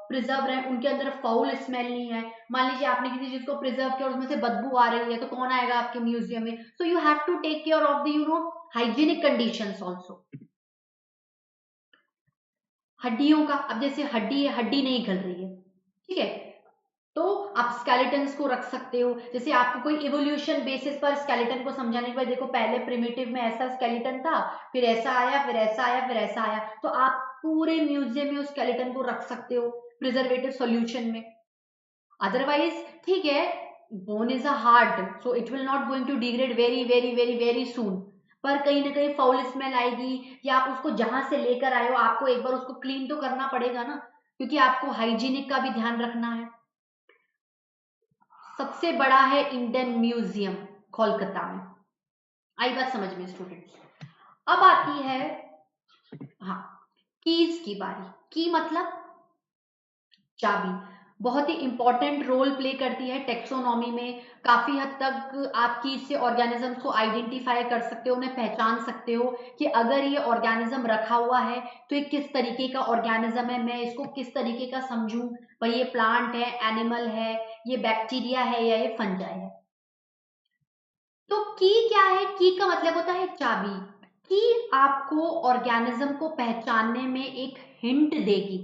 प्रिजर्व रहे, उनके अंदर फाउल स्मेल नहीं है। मान लीजिए आपने किसी चीज को प्रिजर्व किया और उसमें से बदबू आ रही है तो कौन आएगा आपके म्यूजियम में? So you have to take care of the hygienic conditions also. हड्डियों का, अब जैसे हड्डी है, हड्डी नहीं गल रही है, ठीक है, तो आप स्केलेटन्स को रख सकते हो। जैसे आपको कोई इवोल्यूशन बेसिस पर स्केलेटन को समझाने के बाद, देखो पहले प्रिमिटिव में ऐसा स्केलेटन था, फिर ऐसा आया, फिर ऐसा आया, फिर ऐसा आया, तो आप पूरे म्यूजियम में उस स्केलेटन को रख सकते हो प्रिजर्वेटिव सॉल्यूशन में। अदरवाइज ठीक है, bone is a hard, so it will not going to degrade very very very very soon, पर कहीं ना कहीं फाउल स्मेल आएगी, या आप उसको जहां से लेकर आए हो आपको एक बार उसको क्लीन तो करना पड़ेगा ना, क्योंकि आपको हाइजीनिक का भी ध्यान रखना है। सबसे बड़ा है इंडियन म्यूजियम कोलकाता में। आई बात समझ में स्टूडेंट्स? अब आती है हाँ कीज की बारी। की मतलब चाबी, बहुत ही इंपॉर्टेंट रोल प्ले करती है टेक्सोनॉमी में। काफी हद तक आप कीज से ऑर्गेनिजम्स को आइडेंटिफाई कर सकते हो, उन्हें पहचान सकते हो कि अगर ये ऑर्गेनिज्म रखा हुआ है तो ये किस तरीके का ऑर्गेनिज्म है, मैं इसको किस तरीके का समझूं, भाई ये प्लांट है, एनिमल है, ये बैक्टीरिया है या ये फंजाई है। तो की क्या है? की का मतलब होता है चाबी। की आपको ऑर्गेनिज्म को पहचानने में एक हिंट देगी,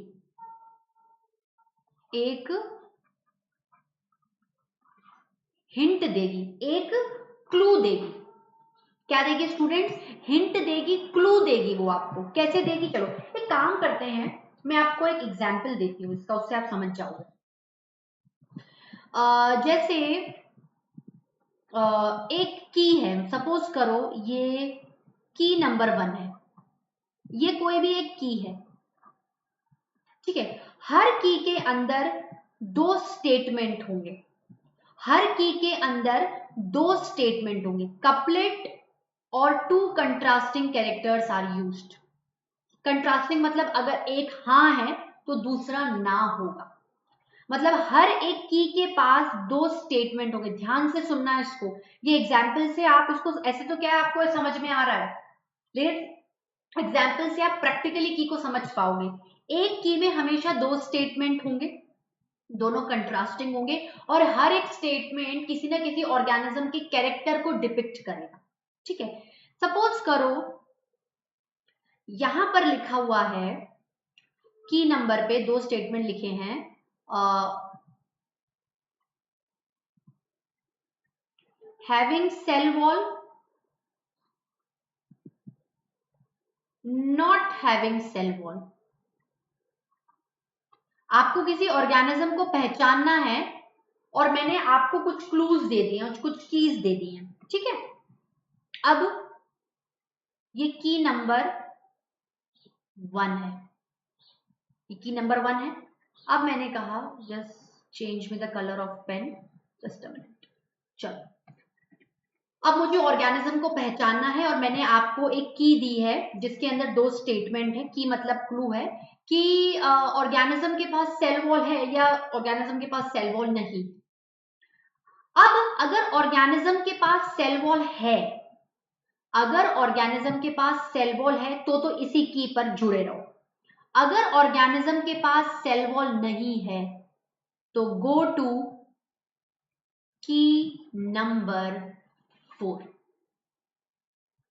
एक हिंट देगी, एक क्लू देगी। क्या देगी स्टूडेंट्स? हिंट देगी, क्लू देगी। वो आपको कैसे देगी? चलो एक काम करते हैं, मैं आपको एक एग्जाम्पल देती हूँ इसका, उससे आप समझ जाओगे। जैसे एक की है, सपोज करो ये की नंबर 1 है, ये कोई भी एक की है, ठीक है। हर की के अंदर 2 स्टेटमेंट होंगे, हर की के अंदर 2 स्टेटमेंट होंगे, कपलेट और 2 contrasting characters are used. Contrasting मतलब अगर एक हाँ है तो दूसरा ना होगा, मतलब हर एक की के पास 2 स्टेटमेंट होंगे। ध्यान से सुनना है इसको, ये एग्जाम्पल से आप इसको, ऐसे तो क्या है आपको समझ में आ रहा है, लेकिन एग्जाम्पल से आप प्रैक्टिकली की को समझ पाओगे। एक की में हमेशा 2 स्टेटमेंट होंगे, दोनों कंट्रास्टिंग होंगे, और हर एक स्टेटमेंट किसी ना किसी ऑर्गेनिज्म के कैरेक्टर को डिपिक्ट करेगा, ठीक है। सपोज करो यहां पर लिखा हुआ है, की नंबर पे 2 स्टेटमेंट लिखे हैं, having cell wall, not having cell wall. आपको किसी ऑर्गेनिज्म को पहचानना है और मैंने आपको कुछ क्लूज दे दिए हैं, कुछ कीज दे दी हैं, ठीक है। अब ये की नंबर 1 है, ये की नंबर 1 है। अब मैंने कहा जस्ट चेंज में the colour of pen, just a minute. चलो अब मुझे ऑर्गेनिज्म को पहचानना है और मैंने आपको एक की दी है जिसके अंदर 2 स्टेटमेंट है। की मतलब क्लू है कि ऑर्गेनिज्म के पास सेल वॉल है या ऑर्गेनिज्म के पास सेल वॉल नहीं। अब अगर ऑर्गेनिज्म के पास सेल वॉल है, अगर ऑर्गेनिज्म के पास सेल वॉल है तो इसी की पर जुड़े रहो। अगर ऑर्गेनिज्म के पास सेल वॉल नहीं है तो गो टू की नंबर 4।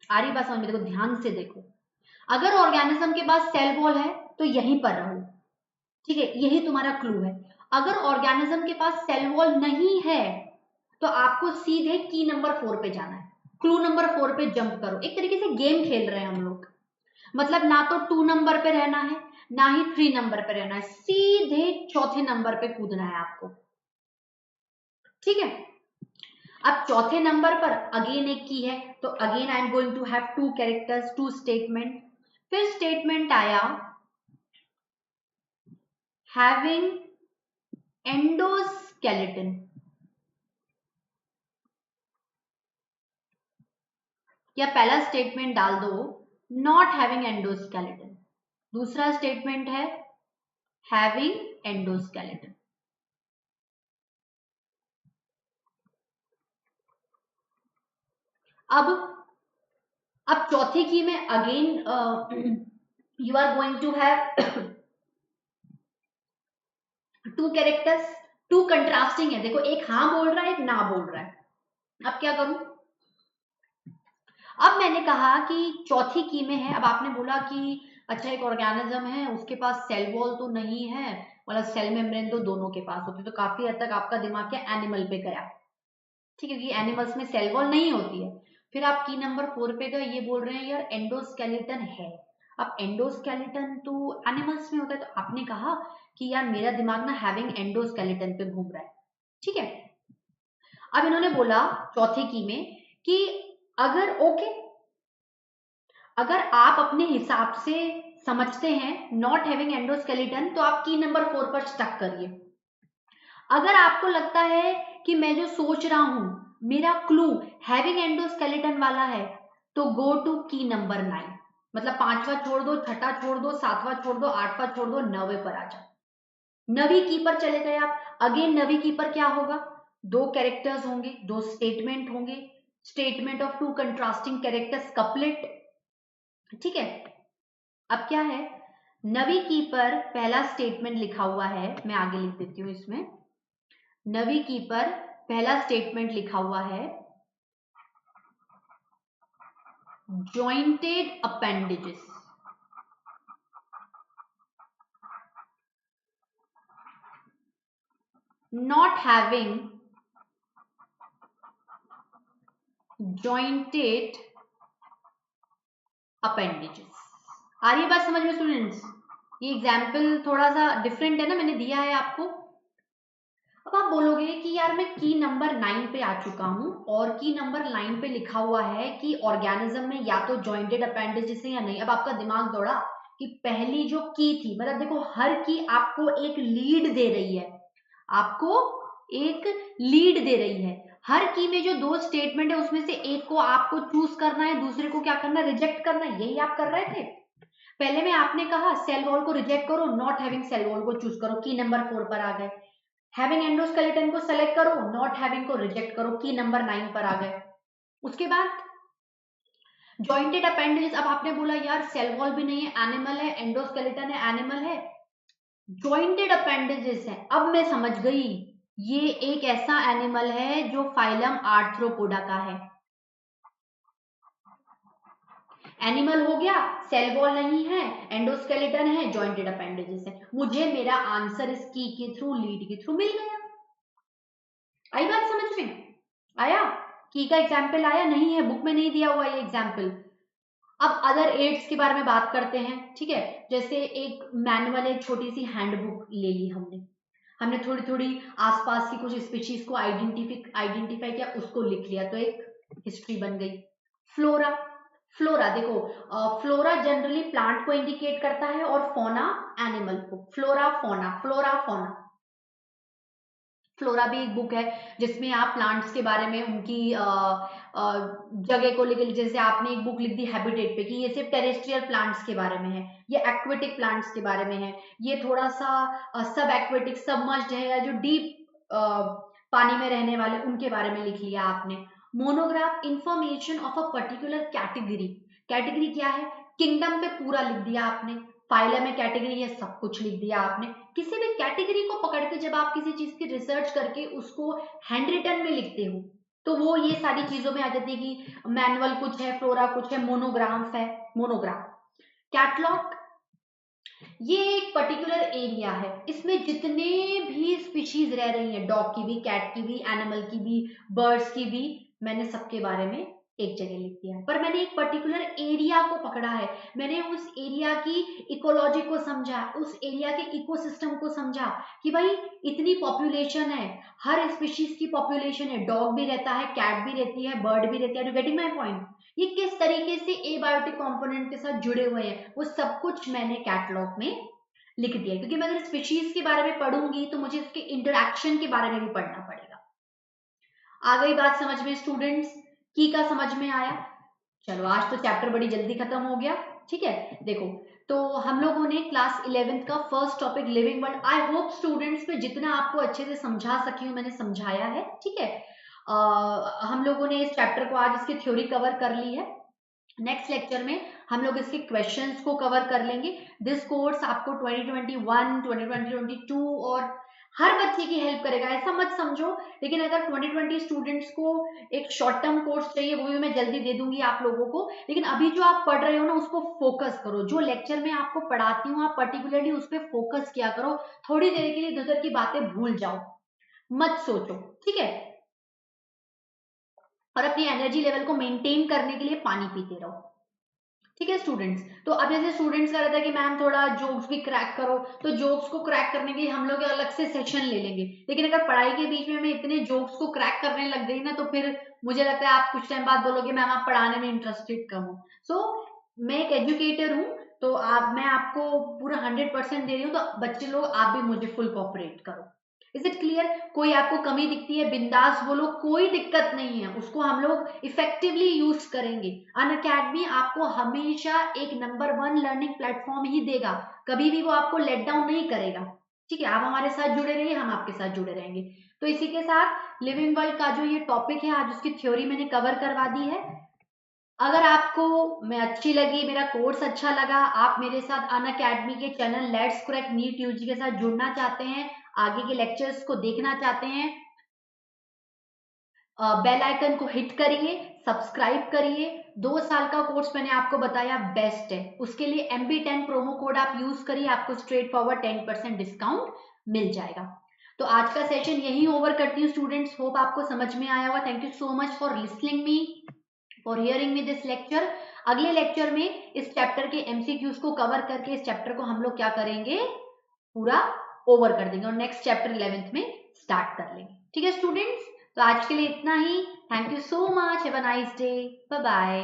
आ रही बात समझ में? देखो ध्यान से देखो, अगर ऑर्गेनिज्म के पास सेल वॉल है तो यहीं पर रहो, ठीक है, यही तुम्हारा क्लू है। अगर ऑर्गेनिज्म के पास सेल वॉल नहीं है तो आपको सीधे की नंबर 4 पे जाना है, क्लू नंबर 4 पे जंप करो। एक तरीके से गेम खेल रहे हैं हम लोग, मतलब ना तो 2 नंबर पे रहना है ना ही 3 नंबर पे रहना है, सीधे चौथे नंबर पे कूदना है आपको, ठीक है। अब चौथे नंबर पर अगेन एक की है तो again I am going to have 2 characters, 2 statement. फिर स्टेटमेंट आया हैविंग एंडोस्केलेटन, या पहला स्टेटमेंट डाल दो नॉट हैविंग एंडोस्केलेटन, दूसरा स्टेटमेंट है हैविंग एंडोस्केलेटन। अब चौथे की में again you are going to have two characters, two contrasting है। देखो एक हाँ बोल रहा है, एक ना बोल रहा है। अब क्या करूं? अब मैंने कहा कि चौथी की में है। अब आपने बोला कि अच्छा एक ऑर्गेनिज्म है, उसके पास सेल वॉल तो नहीं है, मतलब सेल मेम्ब्रेन तो दोनों के पास होती है, तो काफी हद तक आपका दिमाग क्या एनिमल पे गया, ठीक है, क्योंकि एनिमल्स में सेल वॉल नहीं होती है। फिर आप की नंबर 4 पे गए, ये बोल रहे हैं यार एंडोस्केलेटन है। अब एंडोस्केलेटन तो एनिमल्स में होता है, तो आपने कहा कि यार मेरा दिमाग ना हैविंग एंडोस्केलेटन पे घूम रहा है, ठीक है। अब इन्होंने बोला चौथे की में कि अगर ओके, अगर आप अपने हिसाब से समझते हैं नॉट हैविंग एंडोस्केलेटन, तो आप की नंबर 4 पर स्टक करिए। अगर आपको लगता है कि मैं जो सोच रहा हूं मेरा क्लू हैविंग एंडोस्केलेटन वाला है, तो गो टू की नंबर 9, मतलब 5वां छोड़ दो, छठा छोड़ दो, 7वां छोड़ दो, 8वां छोड़ दो, 9वें पर आ जाओ। 9वीं की पर चले गए आप। अगेन 9वीं की पर क्या होगा? दो कैरेक्टर्स होंगे, दो स्टेटमेंट होंगे, statement of two contrasting characters, couplet, ठीक है। अब क्या है, 9वीं की पर पहला स्टेटमेंट लिखा हुआ है, मैं आगे लिख देती हूं इसमें। 9वीं की पर पहला स्टेटमेंट लिखा हुआ है jointed appendages, not having jointed appendages. आ रही है बात समझ में स्टूडेंट्स? ये एग्जाम्पल थोड़ा सा डिफरेंट है ना, मैंने दिया है आपको। अब आप बोलोगे कि यार मैं की नंबर 9 पे आ चुका हूं और की नंबर 9 पे लिखा हुआ है कि ऑर्गेनिज्म में या तो जॉइंटेड अपेंडेजेस है या नहीं। अब आपका दिमाग दौड़ा कि पहली जो की थी, मतलब देखो हर की आपको एक लीड दे रही है, आपको एक लीड दे रही है। हर की में जो दो स्टेटमेंट है उसमें से एक को आपको चूज करना है, दूसरे को क्या करना है, रिजेक्ट करना है। यही आप कर रहे थे। पहले में आपने कहा सेल वॉल को रिजेक्ट करो, नॉट हैविंग सेल वॉल को चूज करो, की नंबर 4 पर आ गए। हैविंग एंडोस्केलेटन को सेलेक्ट करो, नॉट हैविंग को रिजेक्ट करो, की नंबर 9 पर आ गए। उसके बाद जॉइंटेड अपेंडेजेस। अब आपने बोला यार सेल वॉल भी नहीं है, एनिमल है, एंडोस्केलेटन है, एनिमल है, जॉइंटेड अपेंडेजेस है। अब मैं समझ गई, ये एक ऐसा एनिमल है जो फाइलम आर्थ्रोपोडा का है। एनिमल हो गया, सेल वॉल नहीं है, एंडोस्केलेटन है, जॉइंटेड अपेंडेजेस है। मुझे मेरा आंसर इस की के थ्रू, लीड के थ्रू मिल गया। आई बात समझ में? आया? की का एग्जाम्पल आया? नहीं है, बुक में नहीं दिया हुआ ये एग्जाम्पल। अब अदर एड्स के बारे में बात करते हैं, ठीक है। जैसे एक मैनुअल, एक छोटी सी हैंडबुक ले ली हमने, हमने थोड़ी थोड़ी आसपास की कुछ स्पीशीज को आइडेंटिफाई किया, उसको लिख लिया, तो एक हिस्ट्री बन गई। फ्लोरा, फ्लोरा देखो, फ्लोरा जनरली प्लांट को इंडिकेट करता है और फोना एनिमल को। Flora fauna, flora fauna. Flora भी एक बुक है जिसमें आप प्लांट्स के बारे में, उनकी जगह को लेकर, जैसे आपने एक बुक लिख दी हैबिटेट पे कि ये सिर्फ टेरेस्ट्रियल प्लांट्स के बारे में है, ये एक्वेटिक प्लांट्स के बारे में है, ये थोड़ा सा सब एक्वेटिक सबमर्ज्ड है, या जो डीप पानी में रहने वाले उनके बारे में लिख लिया आपने। Monograph, information of a particular category. Category क्या है? किंगडम पे पूरा लिख दिया आपने, फाइलम में कैटेगरी है, सब कुछ लिख दिया आपने। किसी भी कैटेगरी को पकड़ के जब आप किसी चीज की रिसर्च करके उसको हैंड रिटन में लिखते हो, तो वो ये सारी चीजों में आ जाती है कि मैनुअल कुछ है, फ्लोरा कुछ है, मोनोग्राफ है। मोनोग्राफ। कैटलॉग, ये एक पर्टिकुलर एरिया है, इसमें जितने भी स्पीशीज रह रही हैं, डॉग की भी, कैट की भी, एनिमल की भी, बर्ड्स की भी, मैंने सबके बारे में एक जगह लिख दिया है। पर मैंने एक पर्टिकुलर एरिया को पकड़ा है, मैंने उस एरिया की इकोलॉजी को समझा, उस एरिया के इकोसिस्टम को समझा कि भाई इतनी पॉपुलेशन है, हर स्पीशीज की पॉपुलेशन है, डॉग भी रहता है, कैट भी रहती है, बर्ड भी रहती है। Getting my point? ये किस तरीके से एबायोटिक कंपोनेंट के साथ जुड़े हुए हैं, वो सब कुछ मैंने कैटलॉग में लिख दिया, क्योंकि मैं अगर स्पीशीज के बारे में पढ़ूंगी तो मुझे इसके इंटरैक्शन के बारे में भी पढ़ना पड़ेगा। आ गई बात समझ में स्टूडेंट्स? की का समझ में आया? चलो आज तो चैप्टर बड़ी जल्दी खत्म हो गया, ठीक है। देखो, तो हम लोगों ने क्लास 11th का first topic living world, I hope students में जितना आपको अच्छे से समझा सकी हूं मैंने समझाया है, ठीक है। हम लोगों ने इस चैप्टर को आज इसकी थ्योरी कवर कर ली है। नेक्स्ट लेक्चर में हम लोग इसके क्वेश्चंस को कवर कर लेंगे। दिस कोर्स आपको 2021, 2022 और हर बच्चे की हेल्प करेगा, ऐसा मत समझो। लेकिन अगर 2020 स्टूडेंट्स को एक शॉर्ट टर्म कोर्स चाहिए वो भी मैं जल्दी दे दूंगी आप लोगों को। लेकिन अभी जो आप पढ़ रहे हो ना उसको फोकस करो, जो लेक्चर में आपको पढ़ाती हूँ आप पर्टिकुलरली उस पर फोकस किया करो। थोड़ी देर के लिए इधर उधर की बातें भूल जाओ, मत सोचो, ठीक है। और अपनी एनर्जी लेवल को मेंटेन करने के लिए पानी पीते रहो, ठीक है स्टूडेंट्स। तो अब जैसे स्टूडेंट्स का रहता है कि मैम थोड़ा जोक्स भी क्रैक करो, तो जोक्स को क्रैक करने के लिए हम लोग अलग से सेशन ले लेंगे। लेकिन अगर पढ़ाई के बीच में मैं इतने जोक्स को क्रैक करने लग गई ना तो फिर मुझे लगता है आप कुछ टाइम बाद बोलोगे मैम आप पढ़ाने में इंटरेस्टेड कम हो। सो मैं एक एजुकेटर हूँ, तो मैं आपको पूरा 100% दे रही हूँ, तो बच्चे लोग आप भी मुझे फुल कोऑपरेट करो। Is it clear? कोई आपको कमी दिखती है बिंदास बोलो, कोई दिक्कत नहीं है, उसको हम लोग इफेक्टिवली यूज करेंगे। अनअकैडमी आपको हमेशा एक नंबर 1 लर्निंग प्लेटफॉर्म ही देगा, कभी भी वो आपको लेट डाउन नहीं करेगा, ठीक है। आप हमारे साथ जुड़े रहिए, हम आपके साथ जुड़े रहेंगे। तो इसी के साथ लिविंग वर्ल्ड का जो ये टॉपिक है आज उसकी थ्योरी मैंने कवर करवा दी है। अगर आपको मैं अच्छी लगी, मेरा कोर्स अच्छा लगा, आप मेरे साथ अनअकैडमी के channel let's crack NEET UG के साथ जुड़ना चाहते हैं, आगे के लेक्चर्स को देखना चाहते हैं, बेल आइकन को हिट करिए, सब्सक्राइब करिए। 2 साल का कोर्स मैंने आपको बताया बेस्ट है, उसके लिए MB10 प्रोमो कोड आप यूज करिए, आपको स्ट्रेट फॉरवर्ड 10% डिस्काउंट मिल जाएगा। तो आज का सेशन यही ओवर करती हूँ स्टूडेंट्स, होप आपको समझ में आया होगा। Thank you so much for listening me, for hearing me this lecture. अगले लेक्चर में इस चैप्टर के MCQs को कवर करके इस चैप्टर को हम लोग क्या करेंगे, पूरा ओवर कर देंगे और नेक्स्ट चैप्टर 11th में स्टार्ट कर लेंगे, ठीक है स्टूडेंट्स। तो आज के लिए इतना ही। Thank you so much, have a nice day, bye bye.